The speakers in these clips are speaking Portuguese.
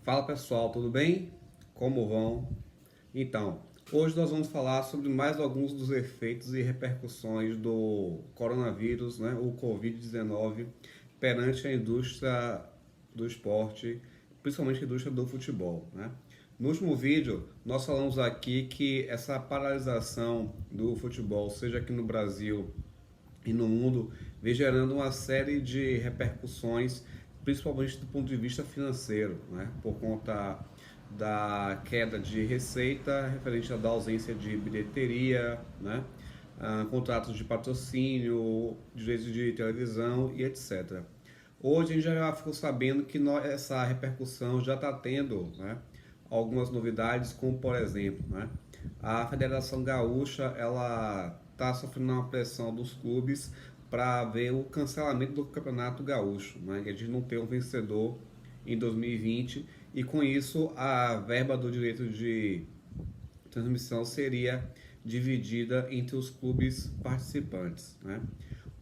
Fala pessoal, tudo bem? Como vão? Então, hoje nós vamos falar sobre mais alguns dos efeitos e repercussões do coronavírus, né, o Covid-19, perante a indústria do esporte, principalmente a indústria do futebol, né? No último vídeo, nós falamos aqui que essa paralisação do futebol, seja aqui no Brasil e no mundo, vem gerando uma série de repercussões, principalmente do ponto de vista financeiro, né? Por conta da queda de receita referente à da ausência de bilheteria, né? Contratos de patrocínio, direitos de televisão e etc. Hoje a gente já ficou sabendo que essa repercussão já está tendo, né, algumas novidades, como por exemplo, né, a Federação Gaúcha ela está sofrendo uma pressão dos clubes para ver o cancelamento do Campeonato Gaúcho, né, que a gente não tem um vencedor em 2020 e com isso a verba do direito de transmissão seria dividida entre os clubes participantes, né?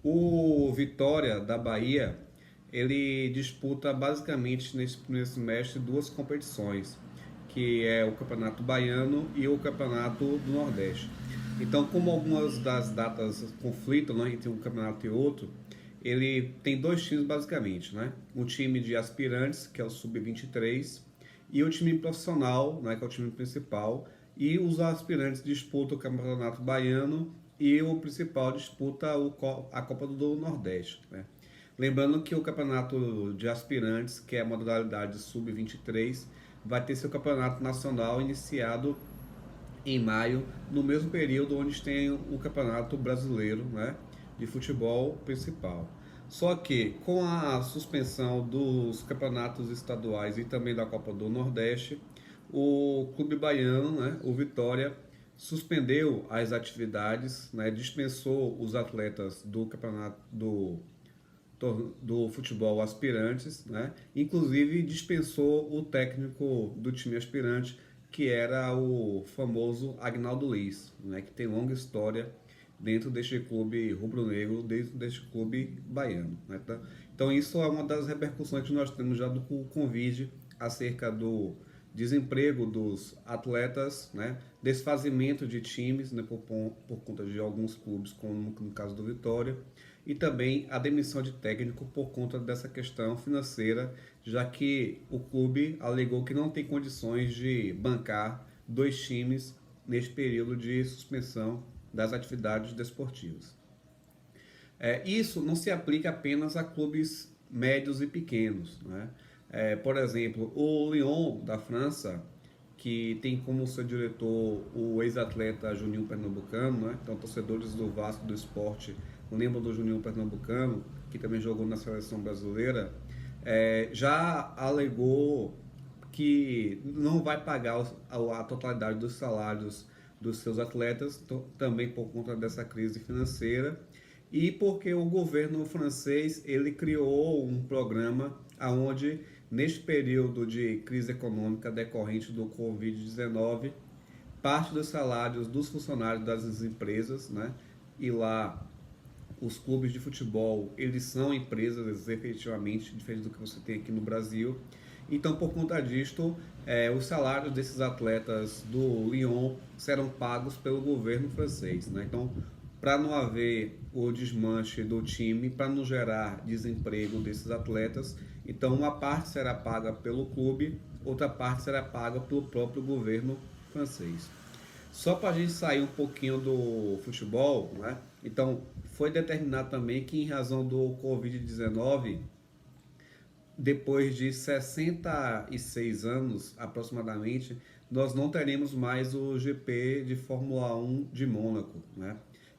O Vitória da Bahia ele disputa basicamente nesse primeiro semestre duas competições, que é o Campeonato Baiano e o Campeonato do Nordeste. Então, como algumas das datas conflitam, né, entre um campeonato e outro, ele tem dois times basicamente, né? Um time de aspirantes, que é o Sub-23, e o time profissional, né, que é o time principal, e os aspirantes disputam o Campeonato Baiano e o principal disputa a Copa do Nordeste, né? Lembrando que o campeonato de aspirantes, que é a modalidade sub-23, vai ter seu campeonato nacional iniciado em maio, no mesmo período onde tem o campeonato brasileiro, né, de futebol principal. Só que com a suspensão dos campeonatos estaduais e também da Copa do Nordeste, o clube baiano, né, o Vitória, suspendeu as atividades, né, dispensou os atletas do campeonato do futebol aspirantes, né? Inclusive dispensou o técnico do time aspirante, que era o famoso Agnaldo Liz, né? Que tem longa história dentro deste clube rubro-negro, dentro deste clube baiano, né? Então isso é uma das repercussões que nós temos já do Covid acerca do desemprego dos atletas, né? Desfazimento de times, né? Por conta de alguns clubes, como no caso do Vitória, e também a demissão de técnico por conta dessa questão financeira, já que o clube alegou que não tem condições de bancar dois times neste período de suspensão das atividades desportivas. Isso não se aplica apenas a clubes médios e pequenos, né? Por exemplo, o Lyon da França, que tem como seu diretor o ex-atleta Juninho Pernambucano, né? Então, torcedores do Vasco do Esporte lembram do Juninho Pernambucano, que também jogou na seleção brasileira, já alegou que não vai pagar a totalidade dos salários dos seus atletas, também por conta dessa crise financeira, e porque o governo francês ele criou um programa onde, neste período de crise econômica decorrente do Covid-19, parte dos salários dos funcionários das empresas, né? E lá os clubes de futebol, eles são empresas efetivamente, diferente do que você tem aqui no Brasil. Então, por conta disto, os salários desses atletas do Lyon serão pagos pelo governo francês, né? Então, para não haver o desmanche do time, para não gerar desemprego desses atletas, então uma parte será paga pelo clube, outra parte será paga pelo próprio governo francês. Só para a gente sair um pouquinho do futebol, né? Então, foi determinado também que, em razão do Covid-19, depois de 66 anos aproximadamente, nós não teremos mais o GP de Fórmula 1 de Mônaco, né?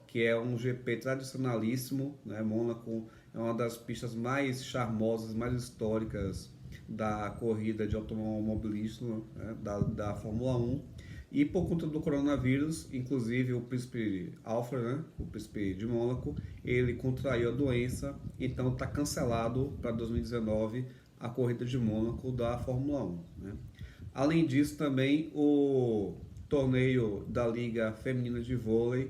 Que é um GP tradicionalíssimo, né? Mônaco é uma das pistas mais charmosas, mais históricas da corrida de automobilismo, né? da Fórmula 1. E por conta do coronavírus, inclusive o príncipe Alfred, né, o príncipe de Mônaco, ele contraiu a doença, então está cancelado para 2019 a corrida de Mônaco da Fórmula 1. Né? Além disso, também o torneio da Liga Feminina de Vôlei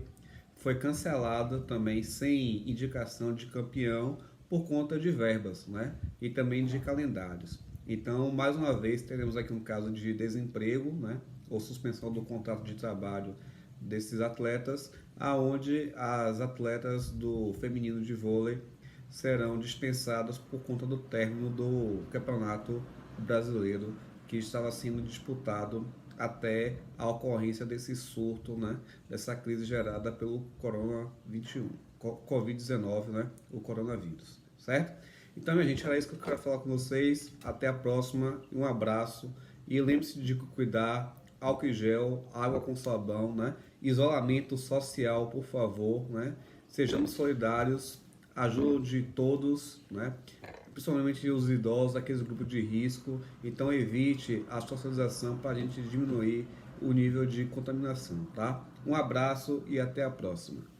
foi cancelado também sem indicação de campeão por conta de verbas, né? E também de calendários. Então, mais uma vez, teremos aqui um caso de desemprego, né, ou suspensão do contrato de trabalho desses atletas, aonde as atletas do feminino de vôlei serão dispensadas por conta do término do Campeonato Brasileiro que estava sendo disputado até a ocorrência desse surto, né, dessa crise gerada pelo Corona 21, Covid-19, né, o coronavírus, certo? Então, minha gente, era isso que eu quero falar com vocês. Até a próxima, um abraço e lembre-se de cuidar, álcool em gel, água com sabão, né? Isolamento social, por favor, né? Sejamos solidários, ajude todos, né? Principalmente os idosos, aqueles grupos de risco. Então, evite a socialização para a gente diminuir o nível de contaminação, tá? Um abraço e até a próxima.